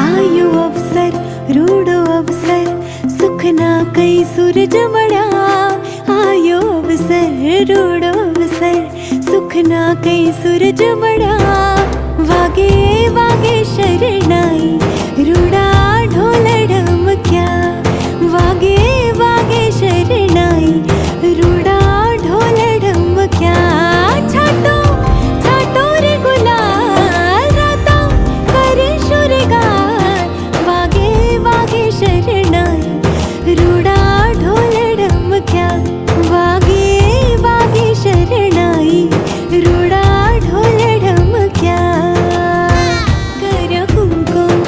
आयो अवसर रूडो अवसर सुखना कई सूरज मड़ा। आयो अवसर रूडो अवसर सुखना कई सूरज मड़ा। वागे वागे शरणाई रूडा ढोल ढमक्या। वागे वागे शरणाई रूडा ढोल ढमक्या। छाटो छाटो रे गुलाल राता करे शुरगार। वागे वागे शरणाई रूडा ढोल ढमक्या। वागे वागे शरणाई रूडा ढोल ढमक्या। कर कुमकुम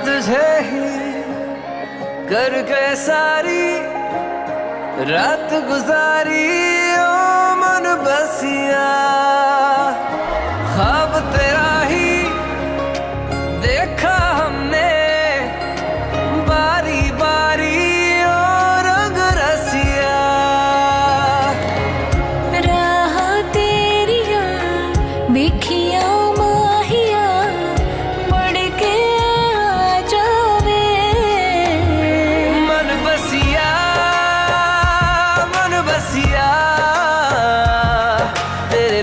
तुझे ही करके सारी रात गुजारी ओ मन बसिया ख्वाब तेरा ही देखा हमने बारी बारी ओ रंग रसिया राह तेरिया बिखिया माहिया मुड़ के आ जावे मन बसिया तेरे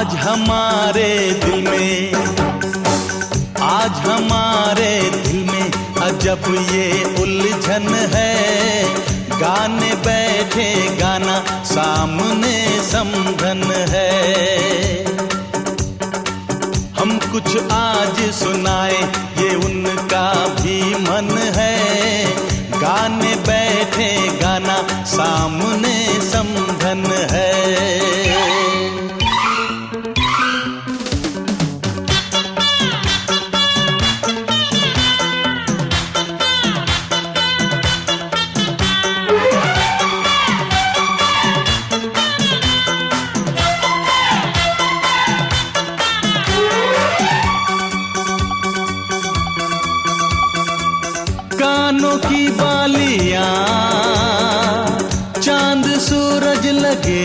आज हमारे दिल में, आज हमारे दिल में अजब ये उलझन है। गाने बैठे गाना सामने समझन है। हम कुछ आज सुनाए ये उनका भी मन है। गाने बैठे गाना सामने समझन है। कानों की बालियां चांद सूरज लगे।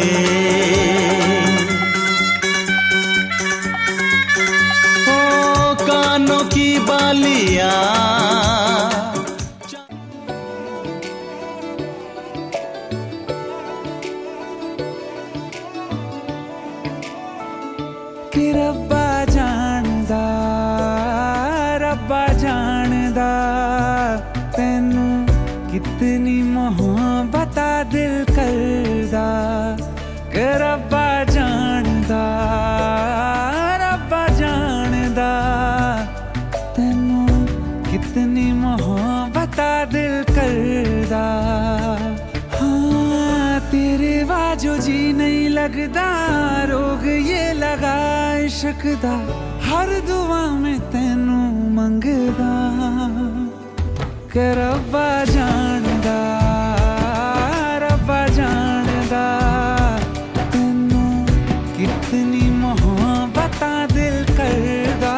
ओ कानों की बालियां कि रब्बा जानदा, रब्बा जानदा तैनू कितनी मोहब्बत दिल करदा। कि रब्बा जानदा, रब्बा जानदा तैनू कितनी मोहब्बत दिल करदा। हाँ तेरे बाजो जी नहीं लगदा, रोग ये लगा इश्क दा। हर दुआ में तैनू मंगदा। कि रब्बा जानदा, रब्बा जानदा तैनू कितनी मोहब्बत दिल करदा।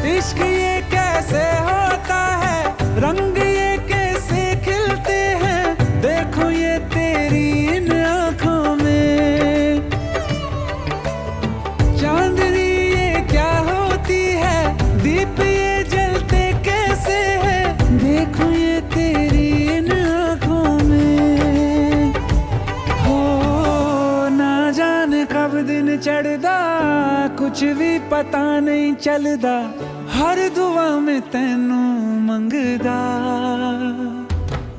इश्क ये कैसे होता है, रंग ये कैसे खिलते हैं। देखो ये तेरी इन आँखों में चांदनी ये क्या होती है। दीप ये जलते कैसे है। देखो ये तेरी इन आँखों में हो। ना जाने कब दिन चढ़दा, कुछ भी पता नहीं चलदा। हर दुआ में तैनू मंगदा।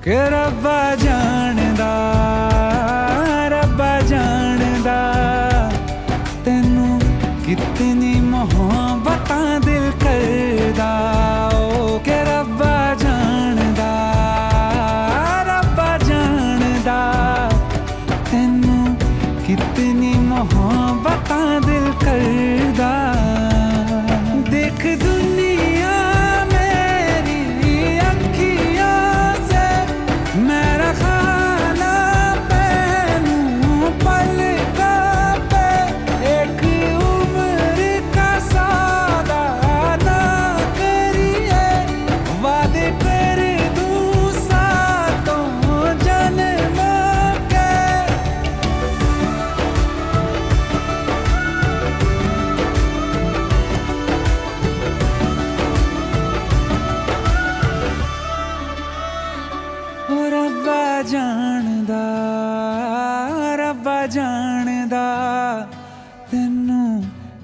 कि रब्बा जानदा, रब्बा जानदा तैनू कितनी मोहब्बत दिल करदा। ओ कि रब्बा जानदा, रब्बा जानदा तैनू कितनी मोहब्बत दिल करदा। देख दुनिया मेरी अखियों से मेरा खाना पहनूं पलकों पे। एक उम्र का सौदा ना करिए, वादे कर दूं सातों जन्मों के। रब्बा जानदा, रब्बा जानदा तैनू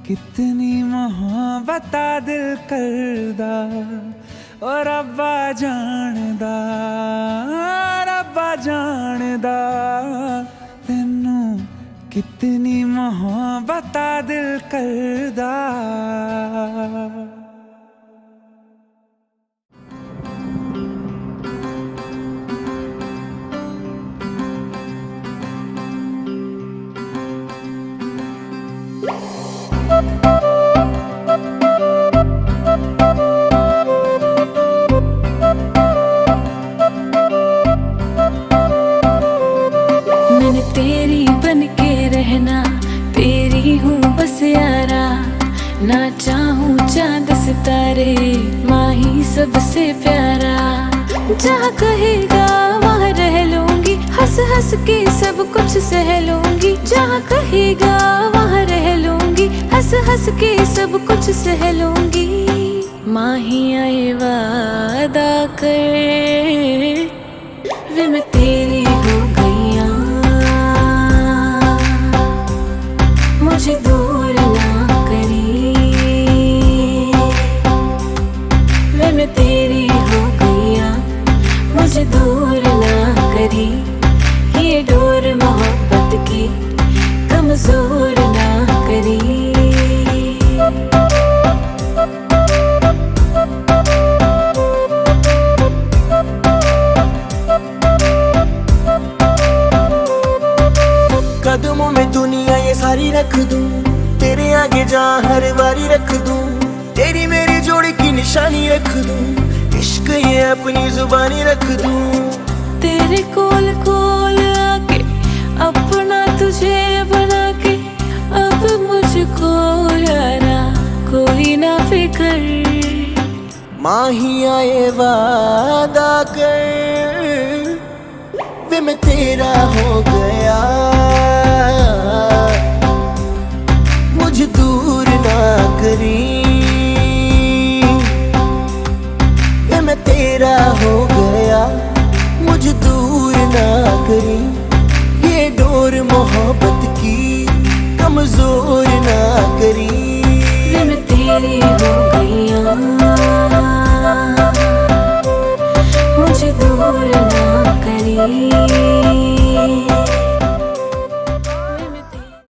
कितनी मोहब्बत दिल करदा। ओ रब्बा जानदा, रब्बा जानदा तैनू कितनी मोहब्बत दिल करदा। रे माही सबसे प्यारा, जहाँ कहेगा वहाँ रह लूंगी, हंस हंस के सब कुछ सह लूंगी। जहाँ कहेगा वहाँ रह लूंगी, हंस हंस के सब कुछ सह लूंगी। माही आए वादा कर, वे मैं तेरी हो गईया, मुझे दूर ना करी। वे मैं तेरी हो गईया, मुझे दूर ना करी। ये डोर मोहब्बत की कमजोर ना करी। कदमों में दुनिया ये सारी रख दूं, तेरे आगे जहाँ हर बारी रख दूं, तेरी मेरी जोड़ी की निशानी रख दूं, इश्क ये अपनी जुबानी रख दूं। तेरे कोल कोल आके अपना तुझे बना के, अब मुझको यारा कोई ना फिकर। माही आए वादा कर, वे मैं तेरा हो गया, मुझे दूर ना करी। वे मैं तेरा हो गया, मुझे दूर ना करी। ये डोर मोहब्बत की कमजोर ना करी। वे मैं तेरी हो गई